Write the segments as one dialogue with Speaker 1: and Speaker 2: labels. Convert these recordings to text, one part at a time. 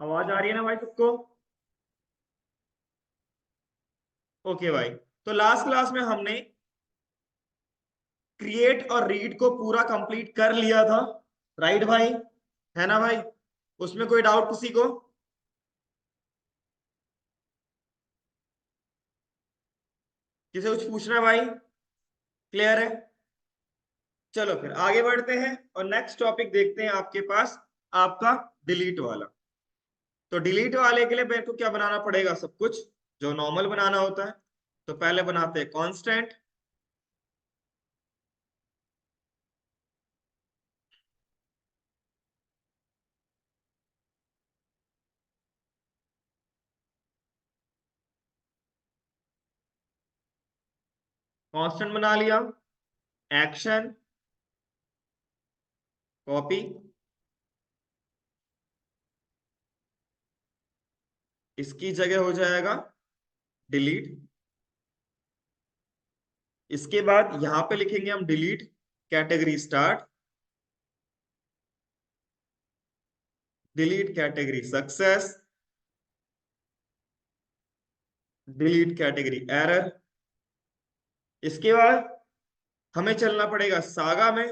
Speaker 1: आवाज आ रही है ना भाई सबको? ओके भाई। तो लास्ट क्लास में हमने क्रिएट और रीड को पूरा कंप्लीट कर लिया था। राइट भाई? है ना भाई? उसमें कोई डाउट किसी को? किसी कुछ पूछना है भाई? क्लियर है? चलो फिर आगे बढ़ते हैं और नेक्स्ट टॉपिक देखते हैं आपके पास, आपका डिलीट वाला। तो डिलीट वाले के लिए मेरे को क्या बनाना पड़ेगा? सब कुछ जो नॉर्मल बनाना होता है। तो पहले बनाते हैं कांस्टेंट। कांस्टेंट बना लिया। एक्शन कॉपी, इसकी जगह हो जाएगा डिलीट। इसके बाद यहां पे लिखेंगे हम delete category start, delete category success, delete category error. इसके बाद हमें चलना पड़ेगा सागा में।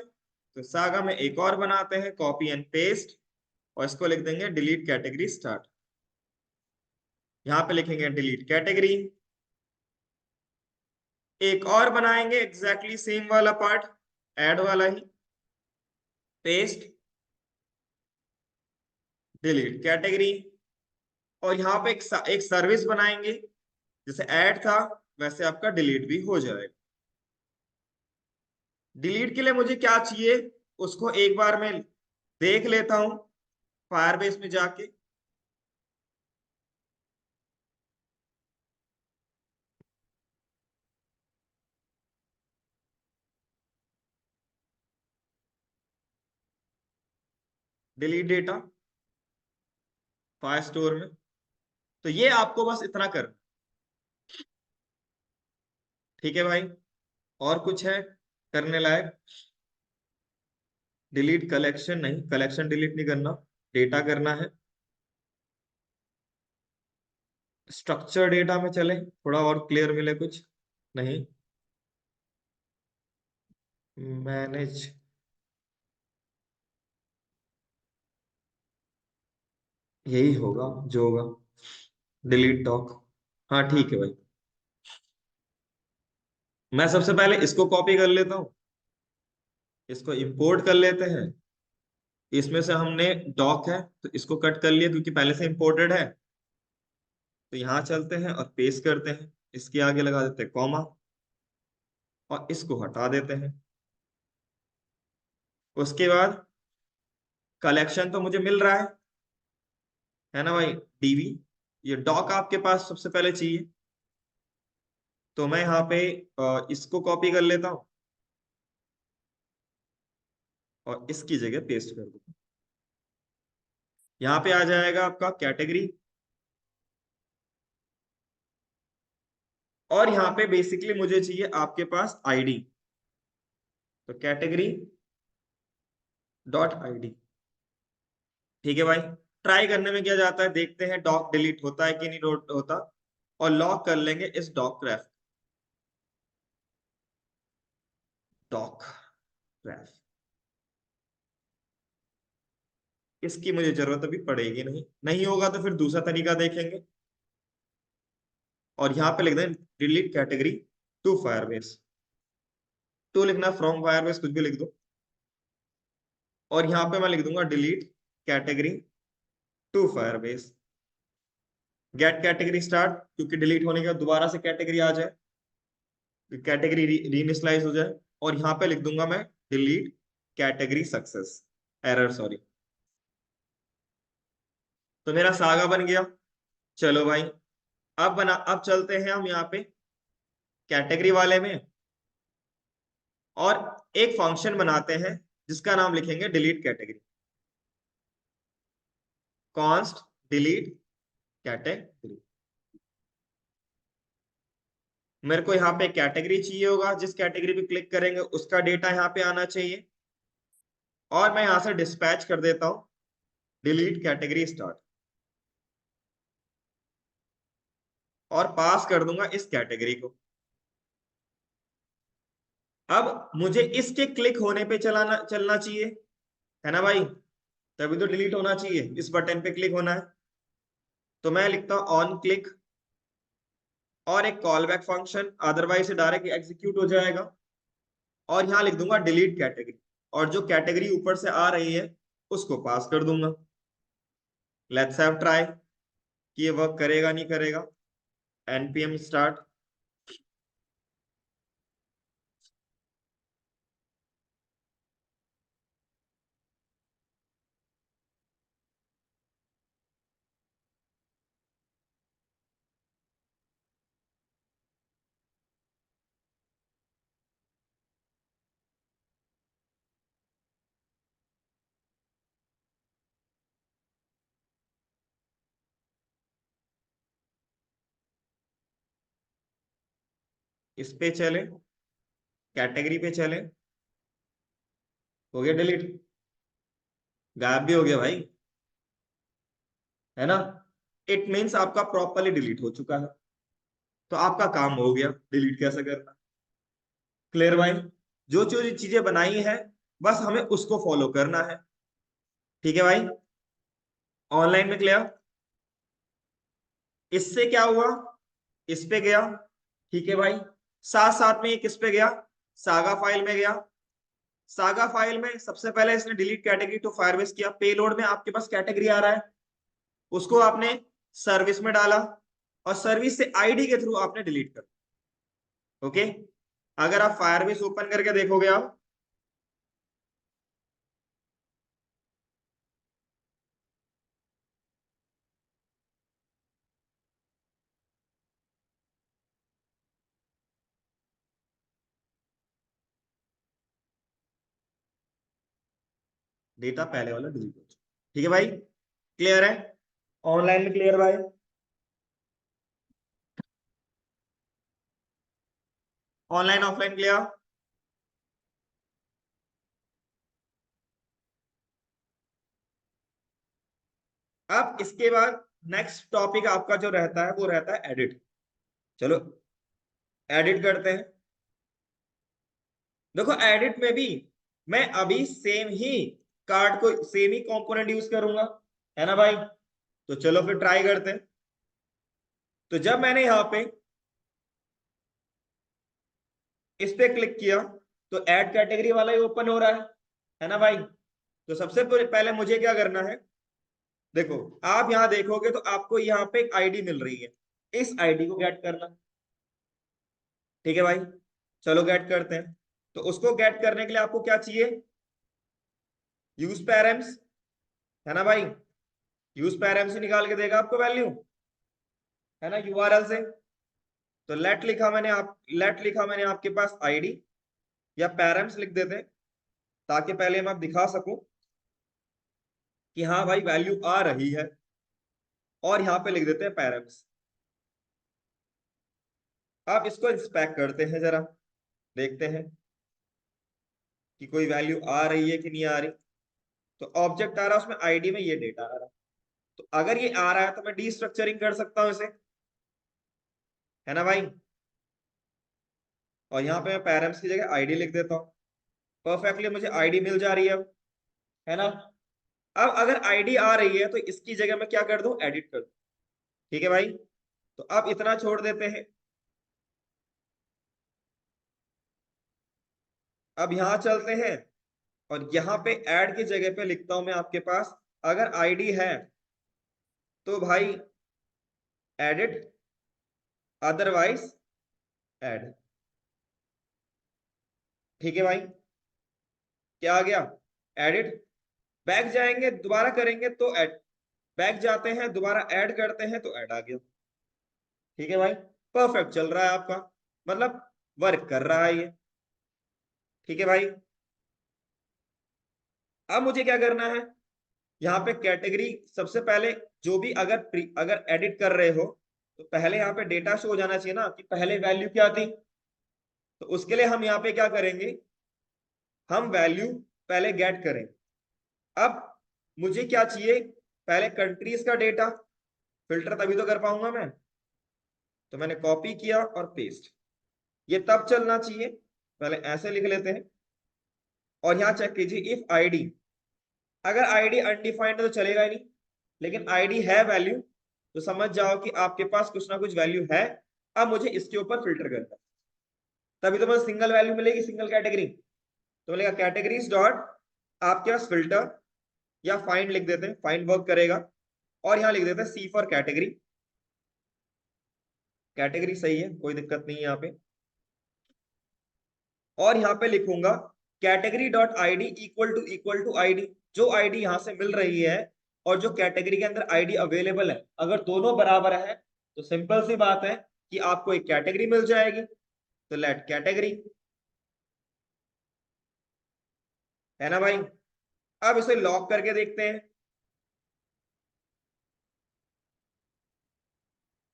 Speaker 1: तो सागा में एक और बनाते हैं, कॉपी एंड पेस्ट, और इसको लिख देंगे डिलीट कैटेगरी स्टार्ट। यहां पे लिखेंगे डिलीट कैटेगरी। एक और बनाएंगे एग्जैक्टली सेम वाला पार्ट, ऐड वाला ही, पेस्ट, डिलीट कैटेगरी। और यहाँ पे एक सर्विस बनाएंगे, जैसे ऐड था वैसे आपका डिलीट भी हो जाएगा। डिलीट के लिए मुझे क्या चाहिए उसको एक बार मैं देख लेता हूं फायरबेस में जाके। डिलीट डेटा फाइल स्टोर में। तो ये आपको बस इतना कर, ठीक है भाई? और कुछ है करने लायक? डिलीट कलेक्शन नहीं, कलेक्शन डिलीट नहीं करना, डेटा करना है। स्ट्रक्चर डेटा में चले, थोड़ा और क्लियर मिले कुछ। नहीं, मैनेज, यही होगा जो होगा। डिलीट डॉक, हाँ ठीक है भाई। मैं सबसे पहले इसको कॉपी कर लेता हूँ, इसको इंपोर्ट कर लेते हैं। इसमें से हमने डॉक है तो इसको कट कर लिया क्योंकि पहले से इंपोर्टेड है। तो यहाँ चलते हैं और पेस्ट करते हैं, इसके आगे लगा देते हैं कॉमा, और इसको हटा देते हैं। उसके बाद कलेक्शन तो मुझे मिल रहा है ना भाई? डीवी, ये डॉक आपके पास सबसे पहले चाहिए। तो मैं यहाँ पे इसको कॉपी कर लेता हूँ और इसकी जगह पेस्ट कर दूंगा। यहाँ पे आ जाएगा आपका कैटेगरी, और यहाँ पे बेसिकली मुझे चाहिए आपके पास आईडी। तो कैटेगरी डॉट आईडी, ठीक है भाई। ट्राई करने में क्या जाता है, देखते हैं डॉक डिलीट होता है कि नहीं होता। और लॉक कर लेंगे इस डॉक रेफ, डॉक रेफ। इसकी मुझे जरूरत अभी पड़ेगी नहीं, नहीं होगा तो फिर दूसरा तरीका देखेंगे। और यहाँ पे लिख दें delete category to Firebase. To लिखना, फ्रॉम फायरबेस कुछ भी लिख दो। और यहाँ पे मैं लिख दूंगा delete category to Firebase. Get category start, क्योंकि डिलीट होने के बाद दोबारा से कैटेगरी आ जाए, कैटेगरी रीइनिशियलाइज हो जाए। और यहाँ पे लिख दूंगा मैं delete category success, error sorry. तो मेरा सागा बन गया। चलो भाई, अब चलते हैं हम यहाँ पे कैटेगरी वाले में, और एक फंक्शन बनाते हैं जिसका नाम लिखेंगे delete category. Const delete category. मेरे को यहाँ पे कैटेगरी चाहिए होगा, जिस कैटेगरी पे क्लिक करेंगे उसका डेटा यहाँ पे आना चाहिए। और मैं यहाँ से डिस्पैच कर देता हूँ डिलीट कैटेगरी स्टार्ट। और पास कर दूंगा इस कैटेगरी को। अब मुझे इसके क्लिक होने पे चलना चाहिए, है ना भाई, तभी तो डिलीट होना चाहिए, इस बटन पे क्लिक होना है। तो मैं लिखता हूं ऑन क्लिक और एक कॉल बैक फंक्शन, अदरवाइज से डायरेक्ट एग्जीक्यूट हो जाएगा। और यहां लिख दूंगा डिलीट कैटेगरी, और जो कैटेगरी ऊपर से आ रही है उसको पास कर दूंगा। लेट्स हैव ट्राई कि ये वर्क करेगा नहीं करेगा। npm start. इस पे चले, कैटेगरी पे चले, हो गया डिलीट, गायब भी हो गया भाई, है ना। इट मीन्स आपका प्रॉपरली डिलीट हो चुका है। तो आपका काम हो गया डिलीट कैसे करना। क्लियर भाई, जो जो चीजें बनाई है बस हमें उसको फॉलो करना है। ठीक है भाई, ऑनलाइन में क्लियर। इससे क्या हुआ, इस पे गया, ठीक है भाई, साथ साथ में ये किस पे गया, सागा फाइल में गया। सागा फाइल में सबसे पहले इसने डिलीट कैटेगरी टू फायरबेस किया। पेलोड में आपके पास कैटेगरी आ रहा है, उसको आपने सर्विस में डाला, और सर्विस से आईडी के थ्रू आपने डिलीट कर। ओके, अगर आप फायरबेस ओपन करके देखोगे आप, डेटा पहले वाला डिलीट हो चुका। ठीक है भाई, क्लियर है, ऑनलाइन में क्लियर भाई, ऑनलाइन ऑफलाइन क्लियर। अब इसके बाद नेक्स्ट टॉपिक आपका जो रहता है वो रहता है एडिट। चलो एडिट करते हैं। देखो एडिट में भी मैं अभी सेम ही कार्ड को, सेम ही कंपोनेंट यूज करूंगा, है ना भाई। तो चलो फिर ट्राई करते हैं। तो जब मैंने यहां पे इस पे क्लिक किया तो ऐड कैटेगरी वाला ही ओपन हो रहा है ना भाई। तो सबसे पहले मुझे क्या करना है, देखो आप यहां देखोगे तो आपको यहाँ पे एक आईडी मिल रही है, इस आईडी को गेट करना। ठीक है भाई, चलो गेट करते हैं। तो उसको गेट करने के लिए आपको क्या चाहिए, यूज पैरेम्स, है ना भाई। यूज पैरेम्स से निकाल के देगा आपको वैल्यू, है ना, यूआरएल से। तो लेट लिखा मैंने आपके पास आईडी, या पैरेम्स लिख देते हैं, ताकि पहले मैं दिखा सकूं कि हाँ भाई वैल्यू आ रही है। और यहां पे लिख देते हैं पैरेम्स। आप इसको इंस्पेक्ट करते हैं जरा, देखते हैं कि कोई वैल्यू आ रही है कि नहीं आ रही। तो ऑब्जेक्ट आ रहा है, उसमें आईडी में ये डेटा आ रहा है। तो अगर ये आ रहा है तो मैं डीस्ट्रक्चरिंग कर सकता हूं इसे, है ना भाई। और यहाँ पे मैं पैरेंट्स की जगह आईडी लिख देता हूँ। परफेक्टली मुझे आईडी मिल जा रही है अब, है ना। अब अगर आईडी आ रही है तो इसकी जगह मैं क्या कर दूं, एडिट कर दूं। ठीक है भाई, तो अब इतना छोड़ देते हैं। अब यहां चलते हैं, और यहाँ पे ऐड की जगह पे लिखता हूं मैं आपके पास, अगर आईडी है तो भाई एडिट, अदरवाइज ऐड। ठीक है भाई, क्या आ गया, एडिट। बैक जाएंगे दोबारा करेंगे तो ऐड, बैक जाते हैं दोबारा ऐड करते हैं तो ऐड आ गया। ठीक है भाई, परफेक्ट चल रहा है आपका, मतलब वर्क कर रहा है ये। ठीक है भाई, अब मुझे क्या करना है, यहाँ पे कैटेगरी सबसे पहले, जो भी अगर एडिट कर रहे हो तो पहले यहाँ पे डेटा शो हो जाना चाहिए ना, कि पहले वैल्यू क्या थी। तो उसके लिए हम यहाँ पे क्या करेंगे, हम वैल्यू पहले गेट करें। अब मुझे क्या चाहिए, पहले कंट्रीज का डेटा, फिल्टर तभी तो कर पाऊंगा मैं। तो मैंने कॉपी किया और पेस्ट। ये तब चलना चाहिए, पहले ऐसे लिख लेते हैं। और यहां चेक कीजिए इफ आईडी, अगर आईडी अनडिफाइंड है तो चलेगा ही नहीं, लेकिन आईडी है वैल्यू, तो समझ जाओ कि आपके पास कुछ ना कुछ वैल्यू है। अब मुझे इसके ऊपर फिल्टर करना है, तभी तो मुझे सिंगल वैल्यू मिलेगी, सिंगल कैटेगरी। तो मिलेगा कैटेगरीज डॉट आपके पास फिल्टर, या फाइंड लिख देते हैं, फाइंड वर्क करेगा। और यहां लिख देते हैं सी फॉर कैटेगरी। कैटेगरी सही है, कोई दिक्कत नहीं है यहाँ पे। और यहाँ पे लिखूंगा category dot ID equal to ID, जो आईडी यहां से मिल रही है और जो कैटेगरी के अंदर आईडी अवेलेबल है, अगर दोनों बराबर है तो सिंपल सी बात है कि आपको एक कैटेगरी मिल जाएगी। तो लेट कैटेगरी, है ना भाई। अब इसे लॉक करके देखते हैं,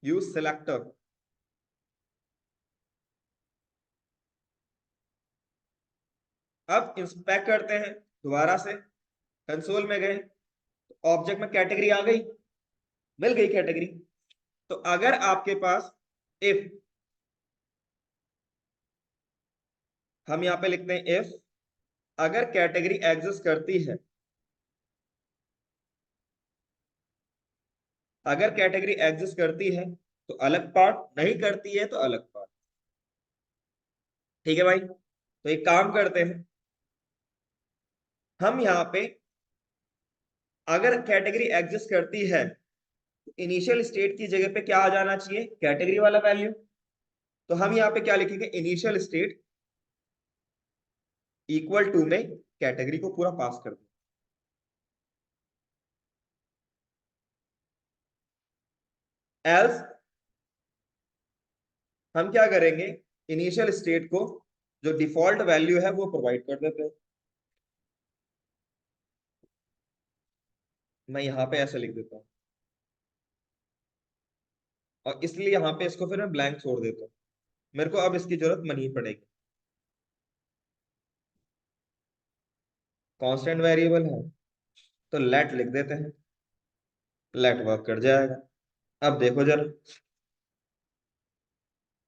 Speaker 1: यूज सिलेक्टर। अब इंस्पेक्ट करते हैं दोबारा से, कंसोल में गए, ऑब्जेक्ट में कैटेगरी आ गई, मिल गई कैटेगरी। तो अगर आपके पास इफ, हम यहां पे लिखते हैं इफ, अगर कैटेगरी एग्जिस्ट करती है, अगर कैटेगरी एग्जिस्ट करती है तो अलग पार्ट, नहीं करती है तो अलग पार्ट। ठीक है भाई, तो एक काम करते हैं, हम यहाँ पे अगर कैटेगरी एग्जिस्ट करती है तो इनिशियल स्टेट की जगह पे क्या आ जाना चाहिए, कैटेगरी वाला वैल्यू। तो हम यहाँ पे क्या लिखेंगे, इनिशियल स्टेट इक्वल टू में कैटेगरी को पूरा पास कर दो। एल्स हम क्या करेंगे, इनिशियल स्टेट को जो डिफॉल्ट वैल्यू है वो प्रोवाइड कर देते हैं। मैं यहाँ पे ऐसे लिख देता हूँ, और इसलिए यहाँ पे इसको फिर मैं ब्लैंक छोड़ देता हूँ, मेरे को अब इसकी जरूरत नहीं पड़ेगी। कांस्टेंट वेरिएबल है तो लेट लिख देते हैं, लेट वर्क कर जाएगा। अब देखो जरा,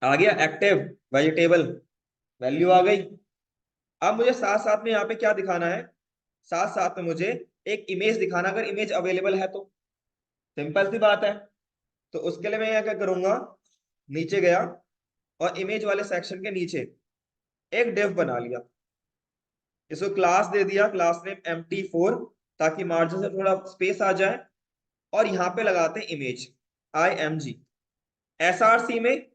Speaker 1: आ गया एक्टिव वेजिटेबल, वैल्यू आ गई। अब मुझे साथ साथ में यहाँ पे क्या दिखाना है, साथ साथ में मुझे एक इमेज दिखाना, अगर इमेज अवेलेबल है तो। सिंपल सी बात है, तो उसके लिए मैं यहाँ क्या करूंगा, नीचे गया और इमेज वाले सेक्शन के नीचे एक डिव बना लिया, इसको क्लास दे दिया, क्लास नेम empty4, ताकि मार्जिन से थोड़ा स्पेस आ जाए। और यहाँ पे लगाते हैं इमेज img। एसआरसी में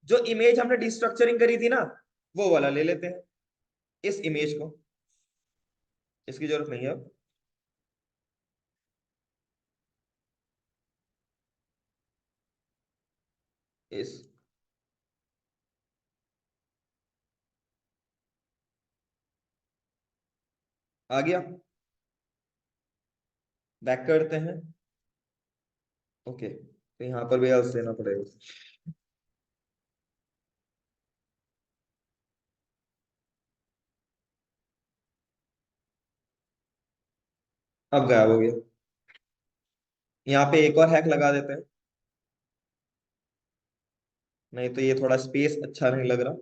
Speaker 1: जो इमेज हमने डिस्ट्रक्चरिंग करी थी ना, वो वाला ले लेते हैं, इस इमेज को, इसकी जरूरत नहीं है अब। इस आ गया, बैक करते हैं। ओके, तो यहाँ पर भी एल्स देना पड़ेगा। अब गायब हो गया। यहाँ पे एक और हैक लगा देते हैं, नहीं तो ये थोड़ा स्पेस अच्छा नहीं लग रहा।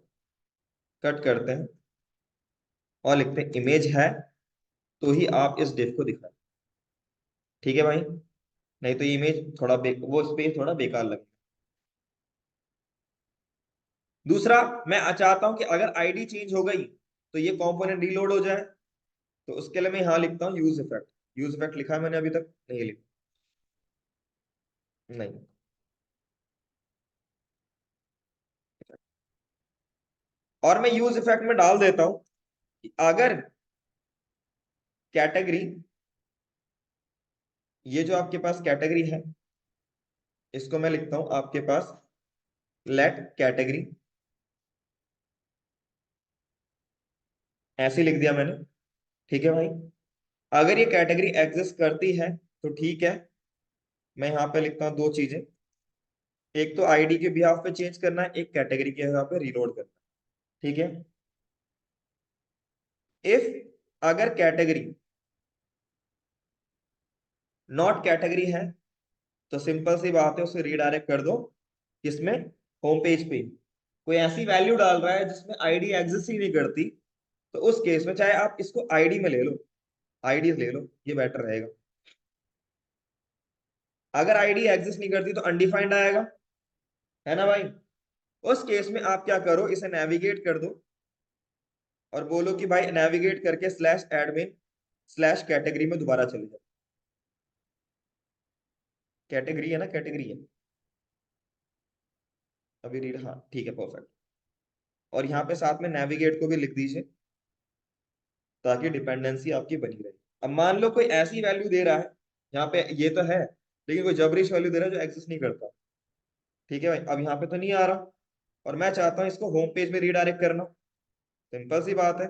Speaker 1: कट करते हैं और लिखते हैं इमेज है तो ही आप इस डिव को दिखाएं। ठीक है भाई, नहीं तो इमेज थोड़ा वो स्पेस थोड़ा बेकार लगे। दूसरा, मैं चाहता हूं कि अगर आईडी चेंज हो गई तो ये कंपोनेंट रीलोड हो जाए, तो उसके लिए मैं यहां लिखता हूं यूज इफेक्ट। यूज इफेक्ट लिखा है मैंने अभी तक, नहीं लिखा, नहीं। और मैं यूज इफेक्ट में डाल देता हूं कि अगर कैटेगरी, ये जो आपके पास कैटेगरी है, इसको मैं लिखता हूं आपके पास लेट कैटेगरी, ऐसे लिख दिया मैंने। ठीक है भाई, अगर ये कैटेगरी एग्जिस्ट करती है तो ठीक है, मैं यहाँ पे लिखता हूँ दो चीजें, एक तो आईडी के बिहाफ पे चेंज करना है, एक कैटेगरी के बिहाफ पे रीलोड करना है। ठीक है, इफ अगर कैटेगरी नॉट कैटेगरी है तो सिंपल सी बात है, उसे रीडायरेक्ट कर दो किसमें, होम पेज पे कोई ऐसी वैल्यू डाल रहा है जिसमें आईडी एग्जिस्ट ही नहीं करती, तो उस केस में चाहे आप इसको आईडी में ले लो, आईडी ले लो, ये बेटर रहेगा। अगर आईडी एग्जिस्ट नहीं करती तो अनडिफाइंड आएगा, है ना भाई। उस केस में आप क्या करो, इसे नेविगेट कर दो और बोलो कि भाई नेविगेट करके स्लैश एडमिन स्लैश कैटेगरी में दोबारा चले जाओ। कैटेगरी है ना, कैटेगरी है अभी रीड, हाँ ठीक है परफेक्ट। और यहाँ पे साथ में नेविगेट को भी लिख दीजिए ताकि डिपेंडेंसी आपकी बनी रहे। अब मान लो कोई ऐसी वैल्यू दे रहा है, यहाँ पे ये तो है लेकिन कोई जबरिश वैल्यू दे रहा है जो एग्जिस्ट नहीं करता, ठीक है भाई। अब यहाँ पे तो नहीं आ रहा और मैं चाहता हूँ इसको होम पेज में रीडायरेक्ट करना, सिंपल सी बात है।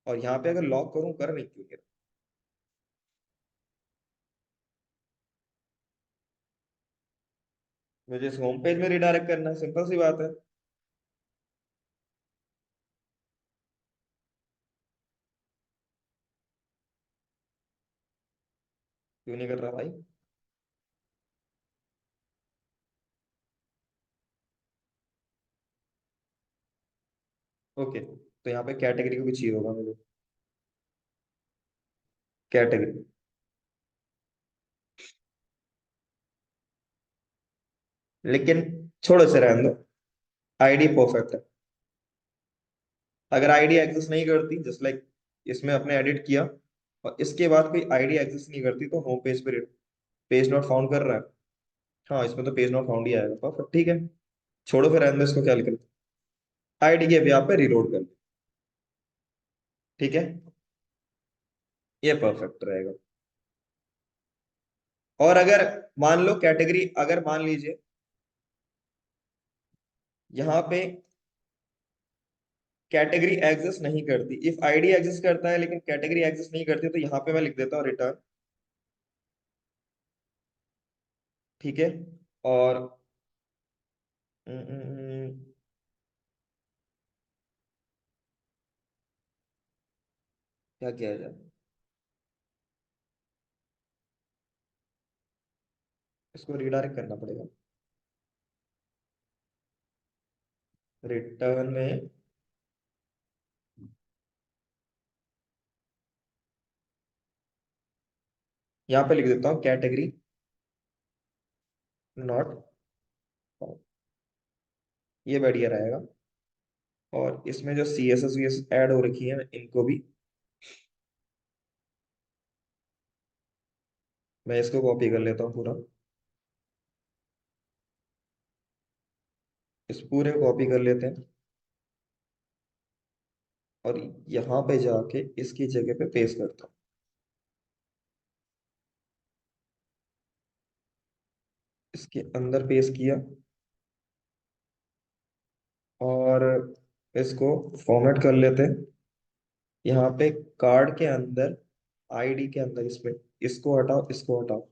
Speaker 1: और यहाँ पे अगर लॉक करूँ, कर नहीं क्यों, मुझे इस होम पेज में रिडायरेक्ट करना है, सिंपल सी बात है। क्यों नहीं कर रहा भाई? ओके, तो यहाँ पे कैटेगरी को भी चाहिए होगा मुझे, कैटेगरी। लेकिन छोड़ो से रहने दो, आईडी परफेक्ट है। अगर आईडी एग्जिस्ट नहीं करती, जस्ट लाइक इसमें अपने एडिट किया और इसके बाद कोई आईडी एग्जिस्ट नहीं करती, तो होम पेज पे पेज नॉट फाउंड कर रहा है। हाँ, इसमें तो पेज नॉट फाउंड ही आएगा, परफेक्ट ठीक है। छोड़ो फिर रहने दो इसको, क्या लिख, आईडी के भी आप पे रिलोड कर दो, ठीक है, ये परफेक्ट रहेगा। और अगर मान लो कैटेगरी, अगर मान लीजिए यहाँ पे कैटेगरी एग्जिस्ट नहीं करती, इफ आईडी एग्जिस्ट करता है लेकिन कैटेगरी एग्जिस्ट नहीं करती, तो यहाँ पे मैं लिख देता हूँ रिटर्न, ठीक है। और हम्म, हम्म, हम्म, क्या किया जाए, इसको रिडायरेक्ट करना पड़ेगा। रिटर्न में यहाँ पे लिख देता हूँ कैटेगरी नॉट, ये बढ़िया रहेगा। और इसमें जो सी एस एस ऐड हो रखी है इनको भी मैं इसको कॉपी कर लेता हूँ पूरा, इस पूरे को कॉपी कर लेते हैं और यहाँ पे जाके इसकी जगह पे पेस्ट करता हूँ। इसके अंदर पेस्ट किया और इसको फॉर्मेट कर लेते हैं। यहाँ पे कार्ड के अंदर, आईडी के अंदर, इसमें इसको हटाओ, इसको हटाओ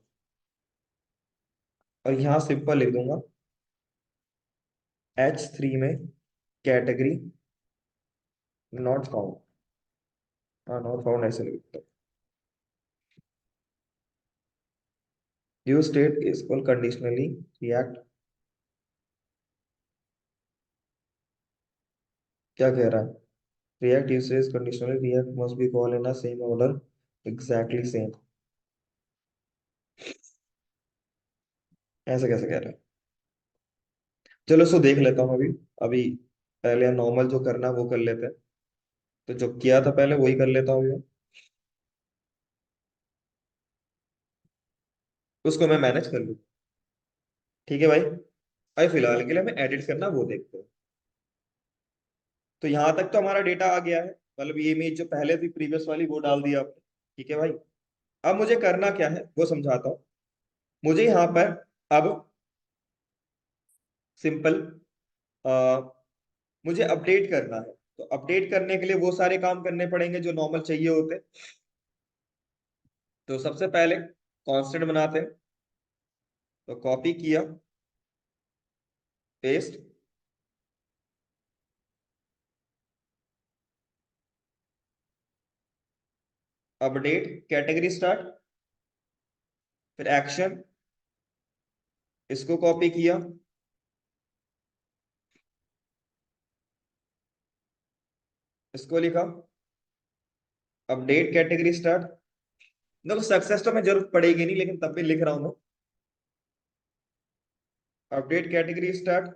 Speaker 1: और यहाँ सिंपल लिख दूंगा H3 में कैटेगरी नॉट फाउंड, हाँ नॉट फाउंड ऐसे लिख दो। Use state is equal conditionally react, क्या कह रहा है, react usage conditionally react must be call in a same order, exactly same, ऐसे कैसे कह रहा है। चलो इसको देख लेता हूँ अभी, अभी पहले नॉर्मल जो करना है वो कर लेते हैं, तो जो किया था पहले वही कर लेता हूँ अभी। उसको मैं मैनेज कर लूँ, ठीक है भाई। अभी फिलहाल के लिए हमें एडिट करना वो देखते हैं। तो यहाँ तक तो हमारा डेटा आ गया है, मतलब ये इमेज जो पहले थी प्रीवियस वाली वो डाल दिया आपने, ठीक है भाई। अब मुझे करना क्या है वो समझाता हूँ। मुझे यहाँ पर अब सिंपल मुझे अपडेट करना है, तो अपडेट करने के लिए वो सारे काम करने पड़ेंगे जो नॉर्मल चाहिए होते। तो सबसे पहले कांस्टेंट बनाते हैं, तो कॉपी किया, पेस्ट, अपडेट कैटेगरी स्टार्ट, फिर एक्शन, इसको कॉपी किया, इसको लिखा, अपडेट कैटेगरी स्टार्ट। देखो सक्सेस तो मैं जरूरत पड़ेगी नहीं, लेकिन तब भी लिख रहा हूं मैं। Update category start,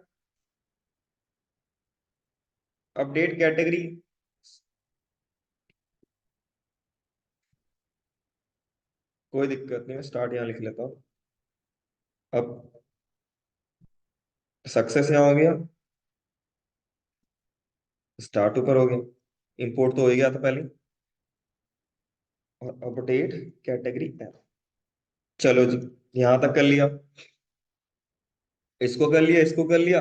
Speaker 1: update category, कोई दिक्कत नहीं, मैं स्टार्ट यहाँ लिख लेता हूँ। अब सक्सेस यहाँ हो गया, स्टार्ट ऊपर हो गया, इंपोर्ट तो हो ही गया था पहले, और अपडेट कैटेगरी ऐप। चलो जी, यहां तक कर लिया, इसको कर लिया, इसको कर लिया।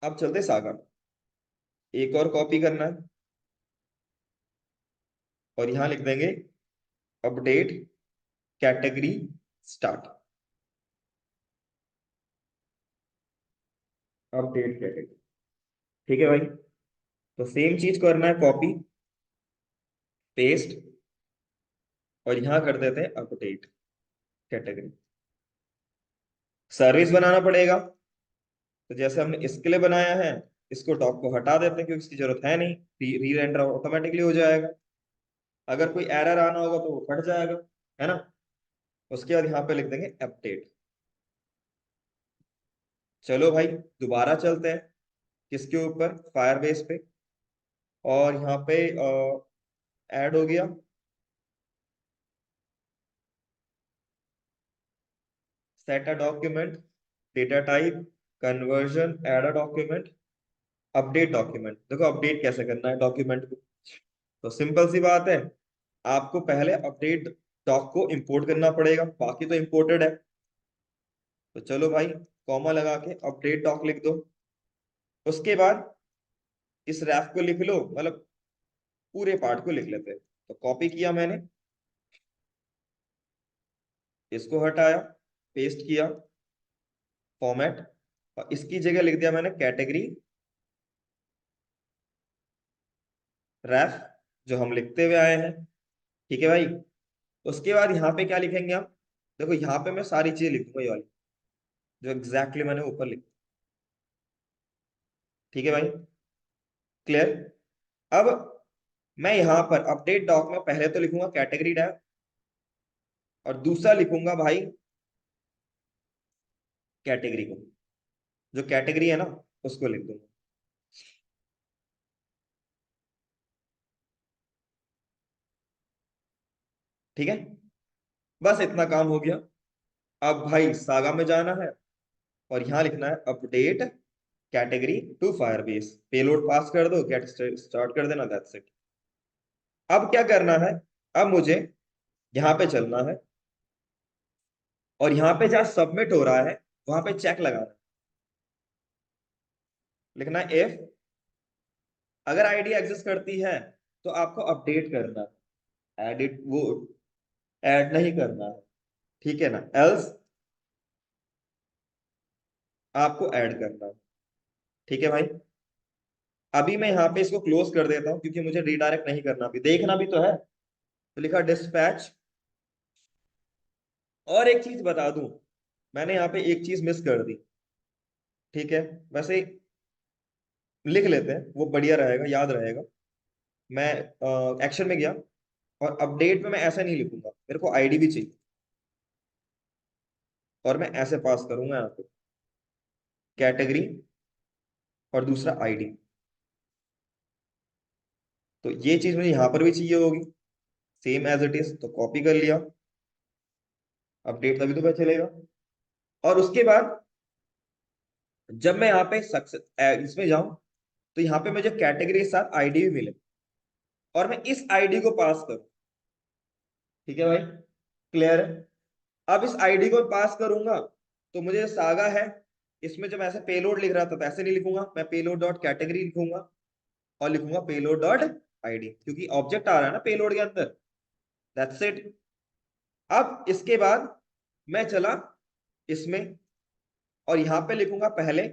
Speaker 1: अब चलते सागा, एक और कॉपी करना है, और यहां लिख देंगे update category start, update category. ठीक है भाई, तो सेम चीज करना है, कॉपी पेस्ट, और यहां कर देते हैं अपडेट कैटेगरी। सर्विस बनाना पड़ेगा, तो जैसे हमने इसके लिए बनाया है, इसको डॉक को हटा देते हैं क्योंकि इसकी जरूरत है नहीं, री रेंडर ऑटोमेटिकली हो जाएगा। अगर कोई एरर आना होगा तो वो फट जाएगा, है ना। उसके बाद यहाँ पे लिख देंगे अपडेट। चलो भाई, दोबारा चलते हैं, किसके ऊपर, फायरबेस पे, और यहाँ पे ऐड हो गया, set a document, data type, conversion, add a document, update document. देखो अपडेट कैसे करना है डॉक्यूमेंट को, तो सिंपल सी बात है, आपको पहले अपडेट डॉक को इंपोर्ट करना पड़ेगा, बाकी तो इंपोर्टेड है। तो चलो भाई, कॉमा लगा के अपडेट डॉक लिख दो। उसके बाद इस रैप को लिख लो, मतलब पूरे पार्ट को लिख लेते हैं। तो कॉपी किया मैंने, इसको हटाया, पेस्ट किया, फॉर्मेट, और इसकी जगह लिख दिया मैंने कैटेगरी रैप, जो हम लिखते हुए आए हैं। ठीक है भाई, उसके बाद यहाँ पे क्या लिखेंगे हम, देखो यहाँ पे मैं सारी चीजें लिखूंगा ये वाली, जो एग्जैक्टली मैंने ऊपर लिखी। ठीक है भाई, क्लियर। अब मैं यहाँ पर अपडेट डॉक में पहले तो लिखूंगा कैटेगरी टैब, और दूसरा लिखूंगा भाई कैटेगरी को, जो कैटेगरी है ना उसको लिख दूंगा। ठीक है, बस इतना काम हो गया। अब भाई सागा में जाना है, और यहां लिखना है update category to Firebase, payload pass कर दो, गेट स्टार्ट कर देना, दैट्स इट। अब क्या करना है, अब मुझे यहाँ पे चलना है, और यहाँ पे जहाँ सबमिट हो रहा है वहां पे चेक लगाना है, लिखना है इफ, अगर आईडी एग्जिस्ट करती है तो आपको अपडेट करना है, एडिट वो ऐड नहीं करना है, ठीक है ना, एल्स आपको ऐड करना है। ठीक है भाई, अभी मैं यहाँ पे इसको क्लोज कर देता हूँ क्योंकि मुझे रीडायरेक्ट नहीं करना, भी देखना भी तो है। तो लिखा डिस्पैच। और एक चीज बता दूं, मैंने यहाँ पे एक चीज मिस कर दी। ठीक है, वैसे लिख लेते हैं, वो बढ़िया रहेगा, याद रहेगा। मैं एक्शन में गया, और अपडेट में मैं ऐसा नहीं लिखूंगा, मेरे को आईडी भी चाहिए, और मैं ऐसे पास करूंगा यहाँ पे कैटेगरी, और दूसरा आईडी। तो ये चीज मुझे यहाँ पर भी चाहिए होगी, सेम एज इट इज, तो कॉपी कर लिया, अपडेट तभी तो पता चलेगा। और उसके बाद जब मैं यहाँ पे सक्सेस इसमें जाऊं, तो यहाँ पे मुझे कैटेगरी के साथ आईडी भी मिले, और मैं इस आईडी को पास करूं। ठीक है भाई, क्लियर है। अब इस आईडी को पास करूंगा, तो मुझे जो सागा है, इसमें जब ऐसे पेलोड लिख रहा था तो ऐसे नहीं लिखूंगा, मैं पेलोड डॉट कैटेगरी लिखूंगा, और लिखूंगा पेलोड डॉट आईडी, क्योंकि ऑब्जेक्ट आ रहा है ना पेलोड के अंदर, दैट्स इट। अब इसके बाद मैं चला इसमें, और यहां पे लिखूंगा पहले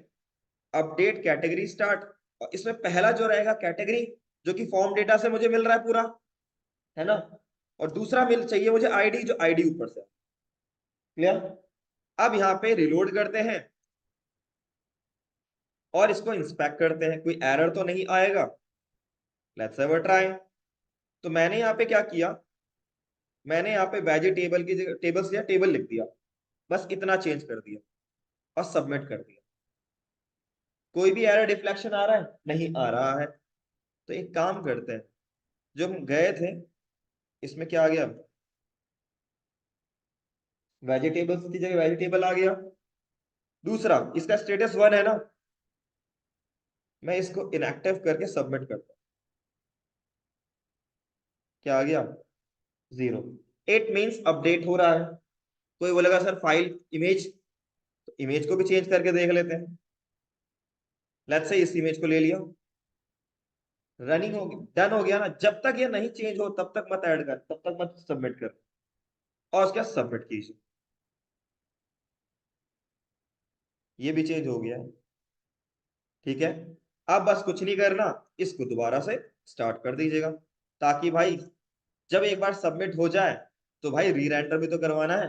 Speaker 1: अपडेट कैटेगरी स्टार्ट, और इसमें पहला जो रहेगा कैटेगरी, जो कि फॉर्म डेटा से मुझे मिल रहा है पूरा, है ना, और दूसरा मिल चाहिए मुझे आईडी, जो आईडी ऊपर से। क्लियर। अब यहाँ पे रिलोड करते हैं, और इसको इंस्पेक्ट करते हैं, कोई एरर तो नहीं आएगा। Let's have a try. तो मैंने यहाँ पे क्या किया, मैंने यहाँ पे वेजिटेबल की जगह टेबल्स या टेबल लिख दिया, बस इतना चेंज कर दिया और सबमिट कर दिया। कोई भी एरर डिफ्लेक्शन आ रहा है? नहीं आ रहा है। तो एक काम करते हैं, जो हम गए थे इसमें क्या आ गया, वेजिटेबल्स की जगह वेजिटेबल आ गया। दूसरा, इसका स्टेटस 1 है ना, मैं इसको इनएक्टिव करके सबमिट करता हूं। क्या आ गया? 0। इट मीन्स अपडेट हो रहा है। कोई बोलेगा सर फाइल इमेज, तो इमेज को भी चेंज करके देख लेते हैं। लेट्स से इस इमेज को ले लिया, रनिंग हो गया, डन हो गया ना। जब तक ये नहीं चेंज हो तब तक मत ऐड कर, तब तक मत सबमिट कर, और उसके बाद सबमिट कीजिए। ये भी चेंज हो गया है। ठीक है, अब बस कुछ नहीं करना, इसको दोबारा से स्टार्ट कर दीजिएगा, ताकि भाई जब एक बार सबमिट हो जाए तो भाई री रेंडर भी तो करवाना है,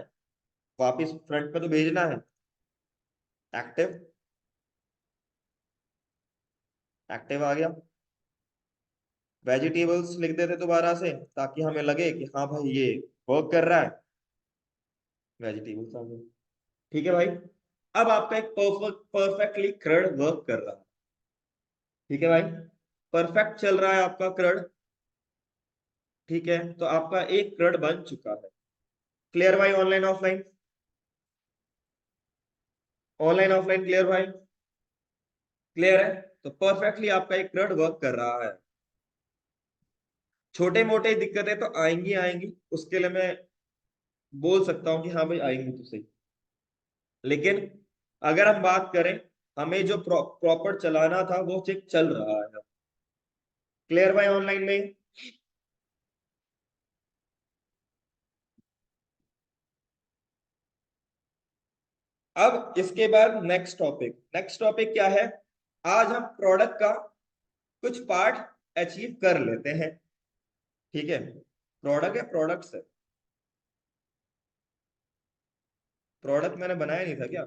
Speaker 1: वापिस फ्रंट पे तो भेजना है। एक्टिव, एक्टिव आ गया। वेजिटेबल्स लिख देते दोबारा से, ताकि हमें लगे कि हाँ भाई ये वर्क कर रहा है। वेजिटेबल्स आ गया। ठीक है भाई, अब आपका एक परफेक्टली क्रड वर्क कर रहा है। ठीक है भाई, परफेक्ट चल रहा है आपका क्रड। ठीक है, तो आपका एक क्रड बन चुका है। क्लियर भाई? Online offline, online offline clear भाई? क्लियर है? तो परफेक्टली आपका एक क्रड वर्क कर रहा है। छोटे मोटे दिक्कतें तो आएंगी आएंगी, उसके लिए मैं बोल सकता हूँ कि हाँ भाई आएंगी तो सही, लेकिन अगर हम बात करें, हमें जो प्रॉपर चलाना था वो चेक चल रहा है। क्लियर भाई ऑनलाइन में? अब इसके बाद नेक्स्ट टॉपिक क्या है, आज हम प्रोडक्ट का कुछ पार्ट अचीव कर लेते हैं। ठीक है, प्रोडक्ट है, प्रोडक्ट्स है, प्रोडक्ट मैंने बनाया नहीं था क्या?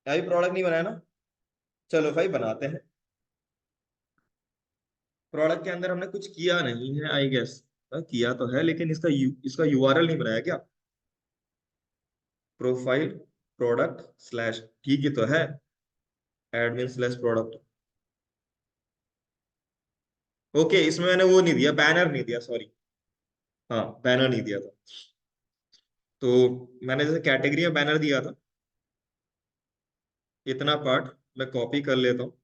Speaker 1: अभी प्रोडक्ट नहीं बनाया ना, चलो भाई बनाते हैं। प्रोडक्ट के अंदर हमने कुछ किया नहीं है आई गेस, किया तो है लेकिन इसका यूआरएल नहीं बनाया क्या? प्रोफाइल प्रोडक्ट स्लैश, ठीक ही तो है, एडमिन स्लैश प्रोडक्ट। ओके, इसमें मैंने वो नहीं दिया, बैनर नहीं दिया, सॉरी। हाँ, बैनर नहीं दिया था। तो मैंने जैसे कैटेगरी में बैनर दिया था, इतना पार्ट मैं कॉपी कर लेता हूँ,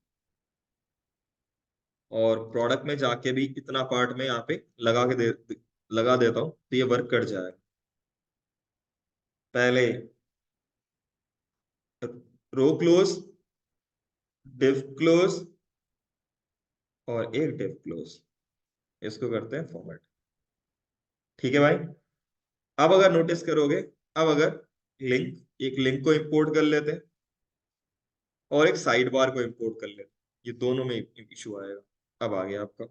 Speaker 1: और प्रोडक्ट में जाके भी इतना पार्ट में यहाँ पे लगा देता हूँ, तो ये वर्क कर जाएगा। पहले रो क्लोज, डिव क्लोज, और एक डिव क्लोज, इसको करते हैं फॉर्मेट। ठीक है भाई, अब अगर नोटिस करोगे, अब अगर एक लिंक को इंपोर्ट कर लेते हैं और एक साइड बार को इंपोर्ट कर लेते हैं, ये दोनों में इशू आएगा। अब आ गया आपका।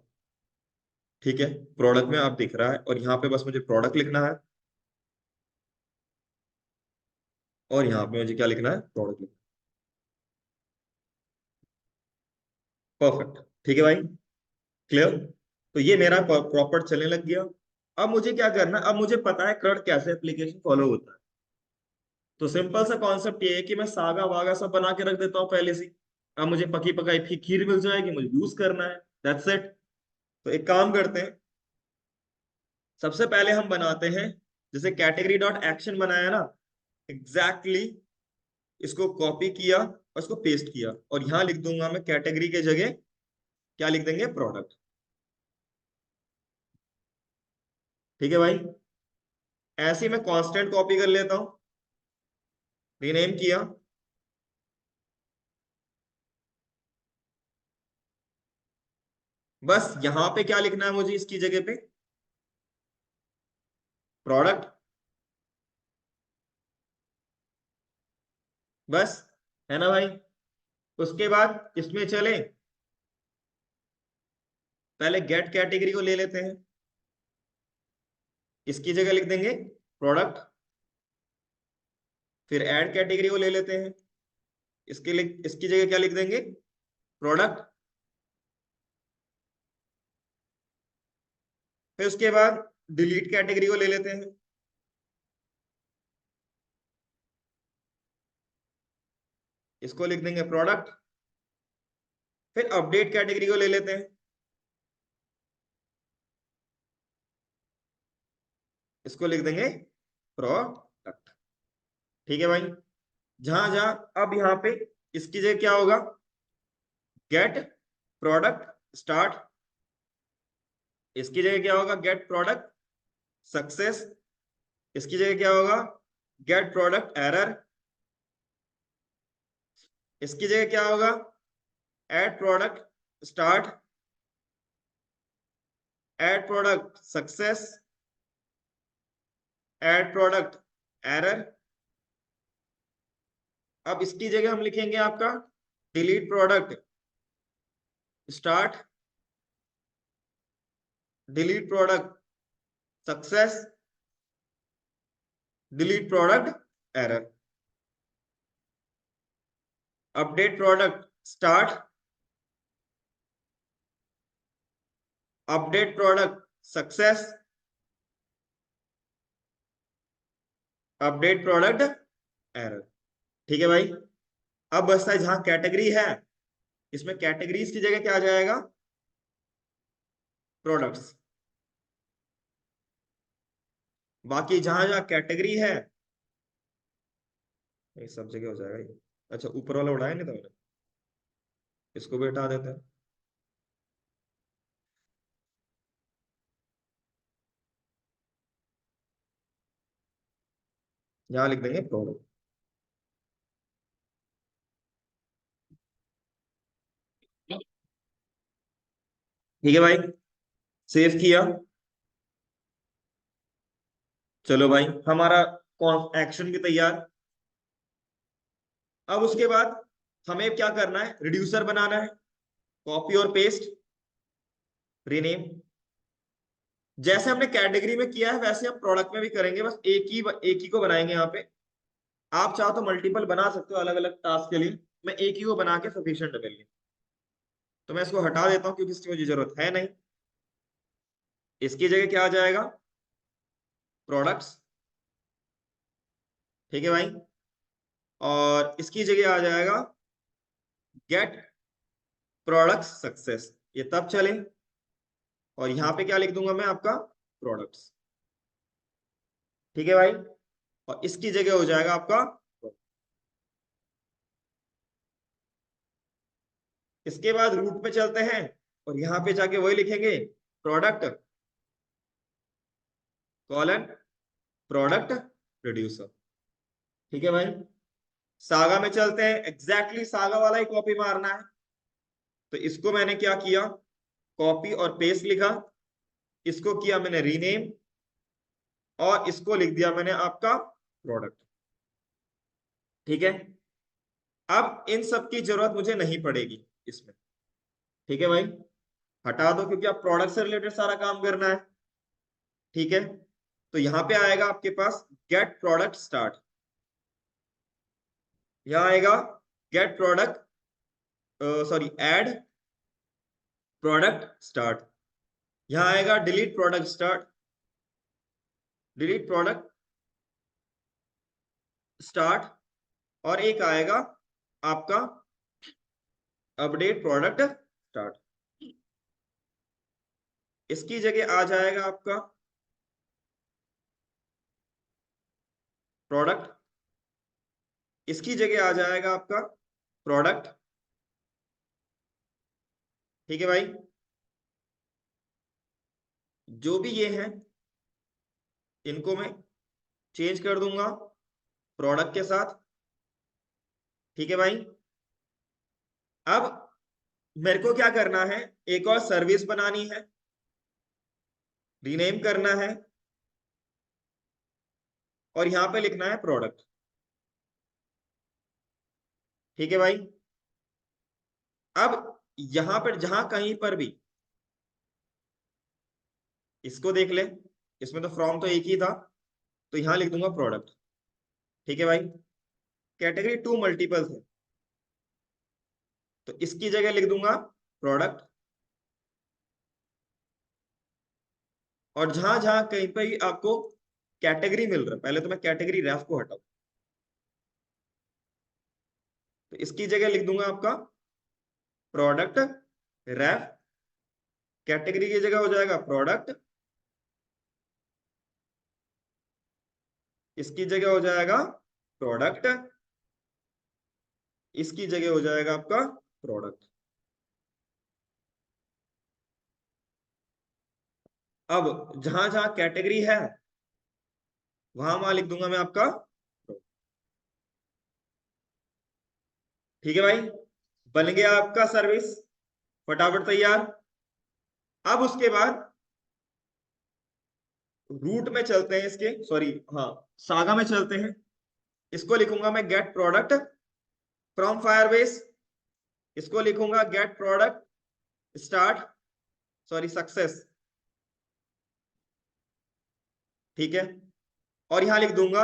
Speaker 1: ठीक है, प्रोडक्ट में आप दिख रहा है, और यहाँ पे बस मुझे प्रोडक्ट लिखना है, और यहाँ पे मुझे क्या लिखना है, प्रोडक्ट लिखना है। परफेक्ट। ठीक है भाई, क्लियर? तो ये मेरा प्रॉपर चलने लग गया। अब मुझे क्या करना है, अब मुझे पता है क्रड कैसे एप्लीकेशन फॉलो होता है। तो सिंपल सा कॉन्सेप्ट ये है कि मैं सागा वागा सब बना के रख देता हूँ पहले से। अब मुझे पकी पकाई खीर मिल जाएगी, मुझे यूज करना है, दैट्स इट। तो एक काम करते हैं, सबसे पहले हम बनाते हैं, जैसे कैटेगरी डॉट एक्शन बनाया ना, एग्जैक्टली exactly इसको कॉपी किया और इसको पेस्ट किया, और यहां लिख दूंगा मैं कैटेगरी के जगह क्या लिख देंगे, प्रोडक्ट। ठीक है भाई, ऐसे ही मैं कांस्टेंट कॉपी कर लेता हूं, रीनेम किया, बस यहां पे क्या लिखना है मुझे इसकी जगह पे, प्रोडक्ट, बस, है ना भाई? उसके बाद इसमें चले, पहले गेट कैटेगरी को ले लेते हैं, इसकी जगह लिख देंगे प्रोडक्ट, फिर ऐड कैटेगरी को ले लेते हैं, इसके लिए इसकी जगह क्या लिख देंगे, प्रोडक्ट। फिर उसके बाद डिलीट कैटेगरी को ले लेते हैं, इसको लिख देंगे प्रोडक्ट। फिर अपडेट कैटेगरी को ले लेते हैं, इसको लिख देंगे प्रोडक्ट। ठीक है भाई। जहां जहां अब यहाँ पे इसकी जगह क्या होगा, गेट प्रोडक्ट स्टार्ट, इसकी जगह क्या होगा, गेट प्रोडक्ट सक्सेस, इसकी जगह क्या होगा, गेट प्रोडक्ट एरर, इसकी जगह क्या होगा, add product start, add product success, add product error. अब इसकी जगह हम लिखेंगे आपका delete product start, delete product success, delete product error. Update product start, update product success, update product error. ठीक है भाई। अब बचता है जहां कैटेगरी है, इसमें कैटेगरीज की जगह क्या आ जाएगा, प्रोडक्ट्स। बाकी जहां जहां कैटेगरी है, ये सब जगह हो जाएगा ये। अच्छा ऊपर वाला उड़ाया नहीं था मैंने, इसको भी हटा देते हैं, यहां लिख देंगे प्रोडक्ट। ठीक है भाई, सेव किया। चलो भाई हमारा कौन एक्शन भी तैयार। अब उसके बाद हमें क्या करना है, रिड्यूसर बनाना है, कॉपी और पेस्ट, रीनेम। जैसे हमने कैटेगरी में किया है वैसे हम प्रोडक्ट में भी करेंगे, बस एक ही को बनाएंगे यहाँ पे। आप चाहो तो मल्टीपल बना सकते हो अलग अलग टास्क के लिए, मैं एक ही को बना के सफिशिएंट है मेरे लिए। तो मैं इसको हटा देता हूँ क्योंकि इसकी मुझे जरूरत है नहीं। इसकी जगह क्या आ जाएगा, प्रोडक्ट्स। ठीक है भाई। और इसकी जगह आ जाएगा गेट प्रोडक्ट सक्सेस, ये तब चले। और यहां पे क्या लिख दूंगा मैं, आपका प्रोडक्ट्स। ठीक है भाई। और इसकी जगह हो जाएगा आपका, इसके बाद रूट पे चलते हैं और यहां पे जाके वही लिखेंगे, प्रोडक्ट कॉलन प्रोडक्ट प्रोड्यूसर। ठीक है भाई। सागा में चलते हैं, एग्जैक्टली सागा वाला ही कॉपी मारना है। तो इसको मैंने क्या किया, कॉपी और पेस्ट लिखा, इसको किया मैंने रीनेम, और इसको लिख दिया मैंने आपका प्रोडक्ट। ठीक है। अब इन सब की जरूरत मुझे नहीं पड़ेगी इसमें। ठीक है भाई, हटा दो क्योंकि आप प्रोडक्ट से रिलेटेड सारा काम करना है। ठीक है। तो यहां पे आएगा आपके पास गेट प्रोडक्ट स्टार्ट, यहां आएगा get product, sorry add product start, यहां आएगा delete product start, delete product start, और एक आएगा आपका अपडेट प्रोडक्ट स्टार्ट। इसकी जगह आ जाएगा आपका प्रोडक्ट, इसकी जगह आ जाएगा आपका प्रोडक्ट। ठीक है भाई। जो भी ये है इनको मैं चेंज कर दूंगा प्रोडक्ट के साथ। ठीक है भाई। अब मेरे को क्या करना है, एक और सर्विस बनानी है, रीनेम करना है, और यहां पे लिखना है प्रोडक्ट। ठीक है भाई। अब यहां पर जहां कहीं पर भी, इसको देख ले, इसमें तो फ्रॉम तो एक ही था, तो यहां लिख दूंगा प्रोडक्ट। ठीक है भाई। कैटेगरी टू मल्टीपल है, तो इसकी जगह लिख दूंगा प्रोडक्ट, और जहां जहां कहीं पर भी आपको कैटेगरी मिल रहा है, पहले तो मैं कैटेगरी रेफ को हटाऊं, तो इसकी जगह लिख दूंगा आपका प्रोडक्ट रेफ, कैटेगरी की जगह हो जाएगा प्रोडक्ट, इसकी जगह हो जाएगा प्रोडक्ट, इसकी जगह हो जाएगा आपका प्रोडक्ट। अब जहां जहां कैटेगरी है वहां वहां लिख दूंगा मैं आपका, ठीक है भाई, बन गया आपका सर्विस फटाफट तैयार। अब उसके बाद रूट में चलते हैं इसके, सॉरी हाँ, सागा में चलते हैं। इसको लिखूंगा मैं गेट प्रोडक्ट फ्रॉम फायरबेस, इसको लिखूंगा get product start, sorry success, ठीक है। और यहां लिख दूंगा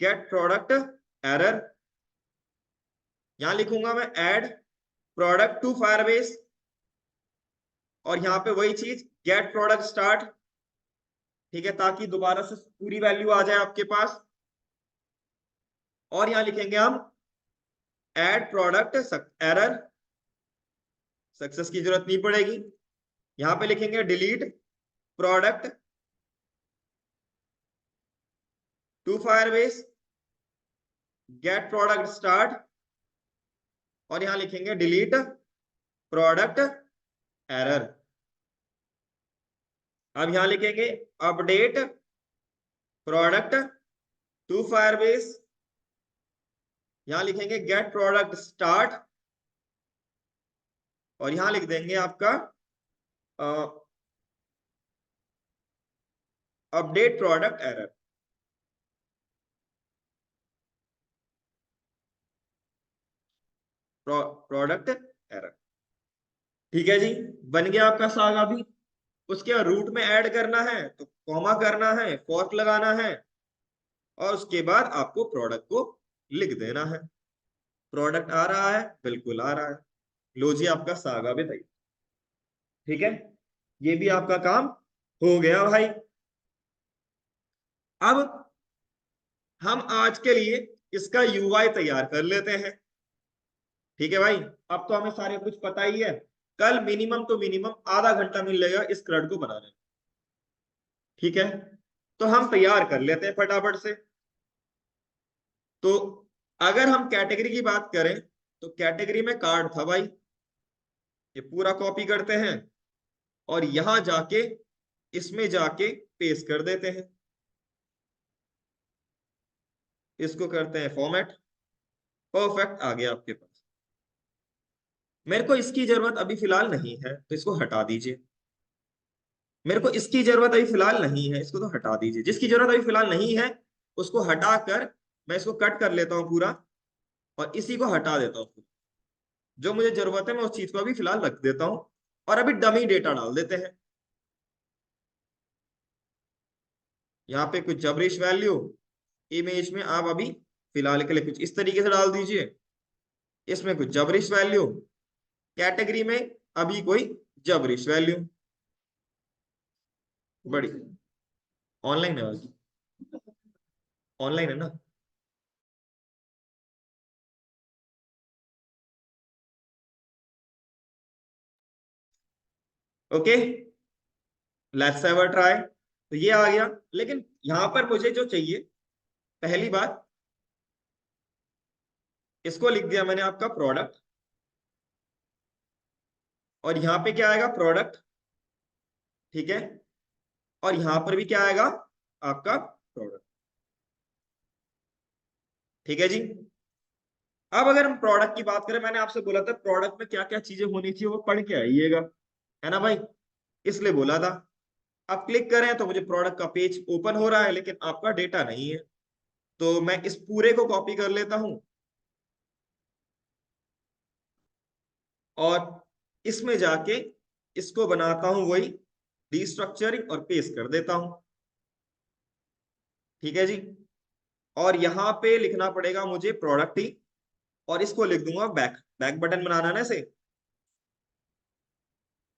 Speaker 1: गेट प्रोडक्ट एरर, यहां लिखूंगा मैं ऐड प्रोडक्ट टू फायरबेस, और यहां पे वही चीज गेट प्रोडक्ट स्टार्ट, ठीक है, ताकि दोबारा से पूरी वैल्यू आ जाए आपके पास। और यहां लिखेंगे हम ऐड प्रोडक्ट एरर, सक्सेस की जरूरत नहीं पड़ेगी। यहां पे लिखेंगे delete product to Firebase get product start, और यहां लिखेंगे डिलीट प्रोडक्ट एरर। अब यहां लिखेंगे अपडेट प्रोडक्ट टू फायरबेस, यहां लिखेंगे गेट प्रोडक्ट स्टार्ट, और यहां लिख देंगे आपका update product error. Product error, ठीक है जी, बन गया आपका सागा भी। उसके बाद रूट में ऐड करना है तो कॉमा करना है, फॉर्क लगाना है, और उसके बाद आपको प्रोडक्ट को लिख देना है। प्रोडक्ट आ रहा है, बिल्कुल आ रहा है। लो जी, आपका सागा भी तैयार, ठीक है, ये भी आपका काम हो गया भाई। अब हम आज के लिए इसका यूआई तैयार कर लेते हैं, ठीक है भाई। अब तो हमें सारे कुछ पता ही है, कल मिनिमम तो मिनिमम आधा घंटा मिलेगा इस क्रड को बनाने में, ठीक है। तो हम तैयार कर लेते हैं फटाफट से। तो अगर हम कैटेगरी की बात करें तो कैटेगरी में कार्ड था भाई, ये पूरा कॉपी करते हैं और यहां जाके इसमें जाके पेस्ट कर देते हैं, इसको करते हैं फॉर्मेट, परफेक्ट आ गया आपके पास। मेरे को इसकी जरूरत अभी फिलहाल नहीं है तो इसको हटा दीजिए, मेरे को इसकी जरूरत अभी फिलहाल नहीं है, इसको तो हटा दीजिए। जिसकी जरूरत अभी फिलहाल नहीं है उसको हटा कर मैं इसको कट कर लेता हूं पूरा, और इसी को हटा देता हूं। जो मुझे जरूरत है मैं उस चीज को अभी फिलहाल रख देता हूं, और अभी डमी डेटा डाल देते हैं। यहाँ पे कुछ जबरिश वैल्यू इमेज में आप अभी फिलहाल के लिए कुछ इस तरीके से डाल दीजिए, इसमें कुछ जबरिश वैल्यू, कैटेगरी में अभी कोई जबरिश वैल्यू। बड़ी ऑनलाइन है, ऑनलाइन है ना। Okay, let's have a try. तो ये आ गया, लेकिन यहां पर मुझे जो चाहिए, पहली बात इसको लिख दिया मैंने आपका प्रोडक्ट, और यहां पे क्या आएगा प्रोडक्ट, ठीक है, और यहां पर भी क्या आएगा आपका प्रोडक्ट, ठीक है जी। अब अगर हम प्रोडक्ट की बात करें, मैंने आपसे बोला था प्रोडक्ट में क्या क्या चीजें होनी चाहिए वो पढ़ के आइएगा, है ना भाई, इसलिए बोला था। अब क्लिक करें तो मुझे प्रोडक्ट का पेज ओपन हो रहा है, लेकिन आपका डेटा नहीं है, तो मैं इस पूरे को कॉपी कर लेता हूं और इसमें जाके इसको बनाता हूं वही रीस्ट्रक्चरिंग और पेस्ट कर देता हूं, ठीक है जी। और यहां पे लिखना पड़ेगा मुझे प्रोडक्ट ही, और इसको लिख दूंगा बैक, बैक बटन बनाना है ना इसे,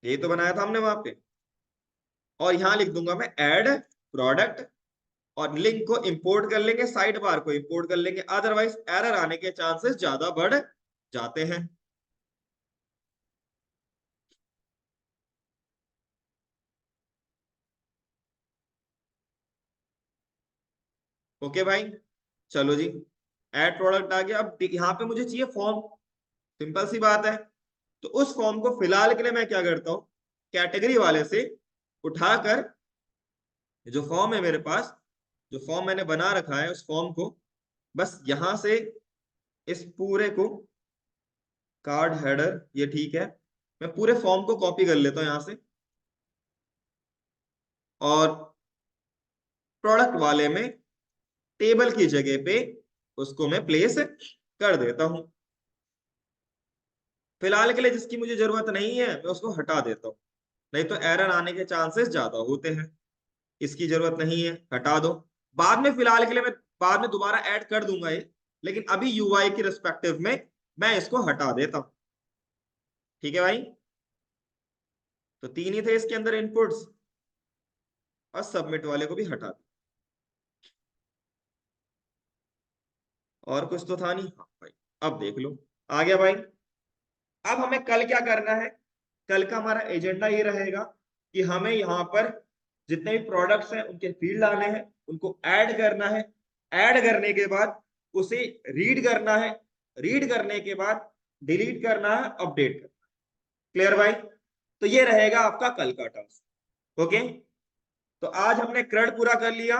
Speaker 1: यही तो बनाया था हमने वहां पे। और यहां लिख दूंगा मैं ऐड प्रोडक्ट, और लिंक को इंपोर्ट कर लेंगे, साइड बार को इंपोर्ट कर लेंगे, अदरवाइज एरर आने के चांसेस ज्यादा बढ़ जाते हैं। ओके भाई, चलो जी, ऐड प्रोडक्ट आ गया। अब यहाँ पे मुझे चाहिए फॉर्म, सिंपल सी बात है। तो उस फॉर्म को फिलहाल के लिए मैं क्या करता हूँ, कैटेगरी वाले से उठाकर, जो फॉर्म है मेरे पास, जो फॉर्म मैंने बना रखा है, उस फॉर्म को बस यहां से इस पूरे को, कार्ड हेडर ये ठीक है, मैं पूरे फॉर्म को कॉपी कर लेता हूं यहां से, और प्रोडक्ट वाले में टेबल की जगह पे उसको मैं प्लेस कर देता हूं। फिलहाल के लिए जिसकी मुझे जरूरत नहीं है मैं उसको हटा देता हूं, नहीं तो एरर आने के चांसेस ज्यादा होते हैं। इसकी जरूरत नहीं है, हटा दो। बाद में फिलहाल के लिए मैं बाद में दोबारा ऐड कर दूंगा ये, लेकिन अभी यूआई के रिस्पेक्टिव में मैं इसको हटा देता हूं। ठीक है भाई, तो तीन ही थे इसके अंदर इनपुट्स, और सबमिट वाले को भी हटा दो। और कुछ तो था नहीं, हाँ भाई, अब देख लो, आ गया भाई। अब हमें कल क्या करना है, कल का हमारा एजेंडा ये रहेगा कि हमें यहाँ पर जितने भी प्रोडक्ट्स हैं उनके फील्ड आने हैं, उनको ऐड करना है, ऐड करने के बाद उसे रीड करना है, रीड करने के बाद डिलीट करना है, अपडेट करना है। क्लियर भाई? तो ये रहेगा आपका कल का टास्क। ओके, तो आज हमने क्रड पूरा कर लिया,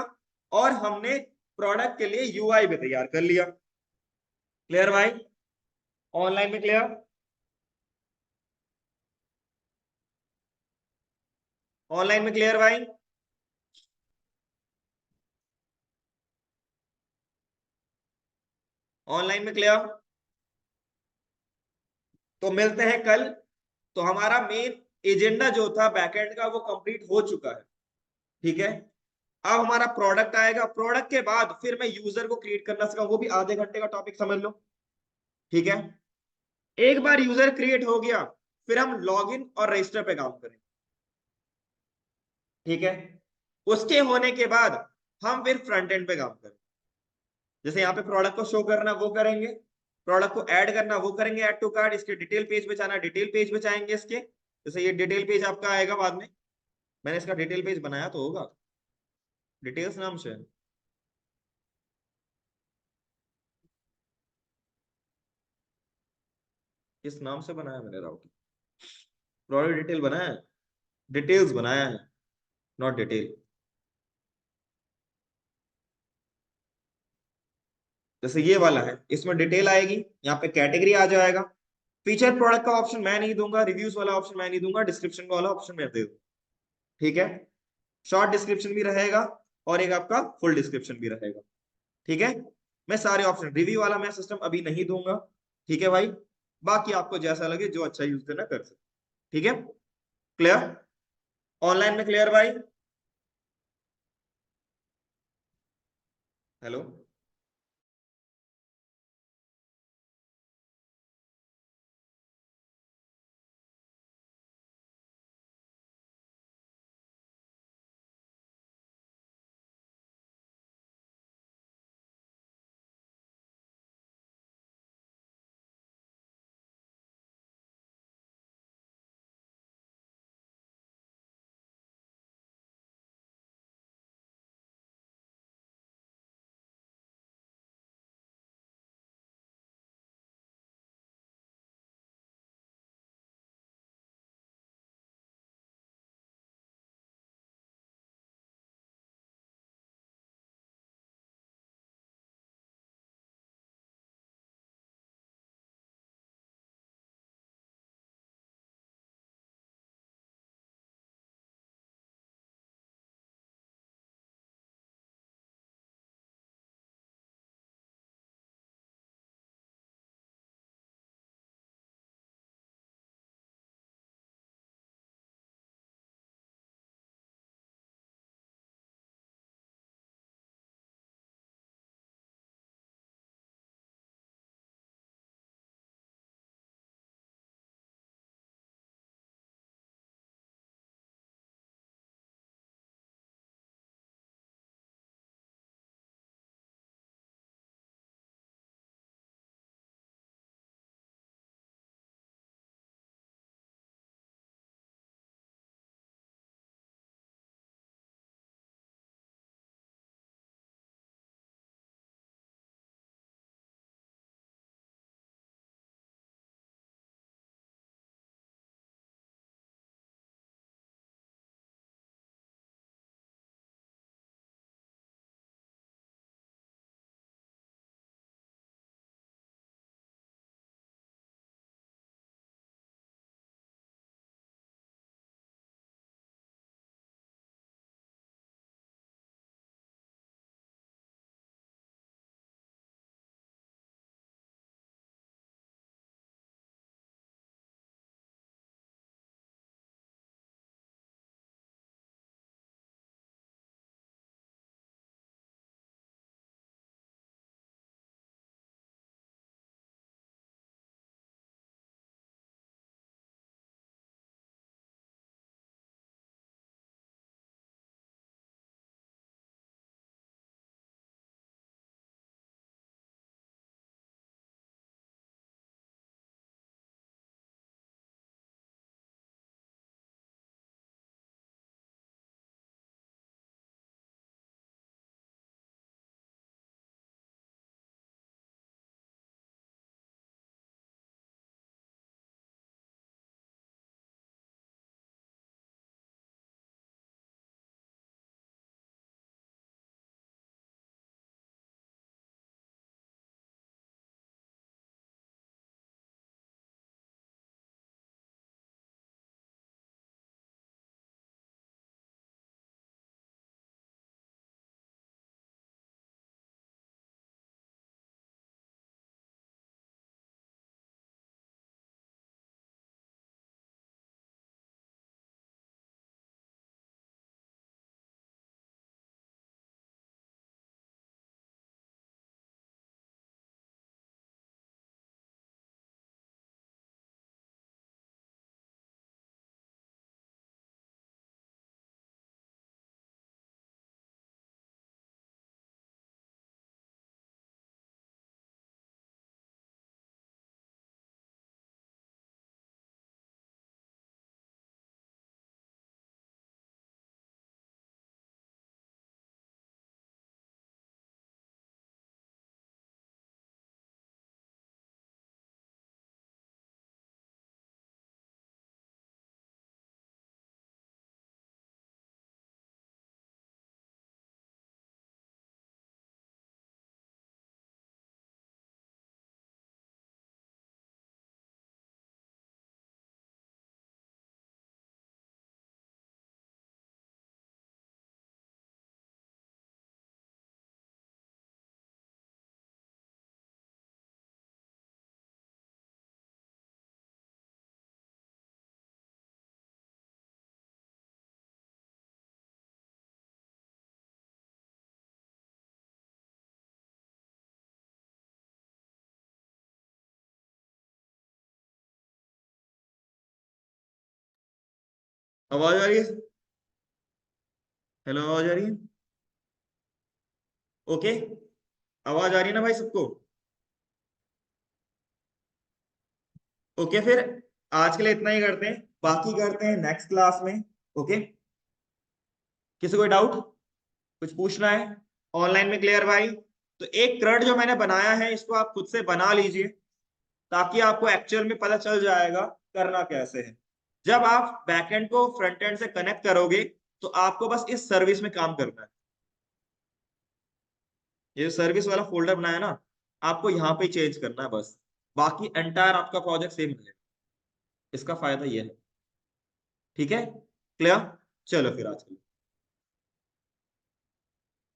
Speaker 1: और हमने प्रोडक्ट के लिए यूआई भी तैयार कर लिया। क्लियर भाई? ऑनलाइन में क्लियर? ऑनलाइन में क्लियर भाई? ऑनलाइन में क्लियर? तो मिलते हैं कल। तो हमारा मेन एजेंडा जो था बैकएंड का वो कंप्लीट हो चुका है। ठीक है, अब हमारा प्रोडक्ट आएगा, प्रोडक्ट के बाद फिर मैं यूजर को क्रिएट करना सिखाऊं, वो भी आधे घंटे का टॉपिक समझ लो। ठीक है, एक बार यूजर क्रिएट हो गया, फिर हम लॉगिन और रजिस्टर पे काम करें। ठीक है, उसके होने के बाद हम फिर फ्रंट एंड पे काम करें। जैसे यहाँ पे प्रोडक्ट को शो करना वो करेंगे, प्रोडक्ट को ऐड करना वो करेंगे, ऐड टू कार्ट, इसके डिटेल पेज पे जाना डिटेल पेज पे जाएंगे इसके। जैसे ये डिटेल पेज आपका आएगा बाद में, मैंने इसका डिटेल पेज बनाया तो होगा, डिटेल्स नाम से। किस नाम से बनाया मैंने राउटर? प्रोडक्ट डिटेल बनाया है, डिटेल्स बनाया है, नॉट डिटेल। जैसे ये वाला है, इसमें डिटेल आएगी, यहाँ पे कैटेगरी आ जाएगा। फीचर प्रोडक्ट का ऑप्शन मैं नहीं दूंगा, रिव्यूज वाला ऑप्शन मैं नहीं दूंगा, डिस्क्रिप्शन वाला ऑप्शन मैं दे दूंगा। ठीक है, शॉर्ट डिस्क्रिप्शन भी रहेगा, और एक आपका फुल डिस्क्रिप्शन भी रहेगा। ठीक है, मैं सारे ऑप्शन, रिव्यू वाला मैं सिस्टम अभी नहीं दूंगा। ठीक है भाई, बाकी आपको जैसा लगे जो अच्छा यूज करना कर सकते। ठीक है, क्लियर? ऑनलाइन में क्लियर भाई? हेलो? आवाज आ रही है? हेलो, आवाज आ रही है? ओके, आवाज आ रही है ना भाई सबको? ओके, फिर आज के लिए इतना ही करते हैं, बाकी करते हैं नेक्स्ट क्लास में। ओके, किसी कोई डाउट, कुछ पूछना है? ऑनलाइन में क्लियर भाई? तो एक क्रड जो मैंने बनाया है इसको आप खुद से बना लीजिए, ताकि आपको एक्चुअल में पता चल जाएगा करना कैसे है। जब आप बैकएंड को फ्रंट एंड से कनेक्ट करोगे तो आपको बस इस सर्विस में काम करना है। ये सर्विस वाला फोल्डर बनाया ना, आपको यहाँ पे चेंज करना है बस, बाकी एंटायर आपका प्रोजेक्ट सेम रहेगा। इसका फायदा ये है। ठीक है, क्लियर? चलो फिर आज के लिए।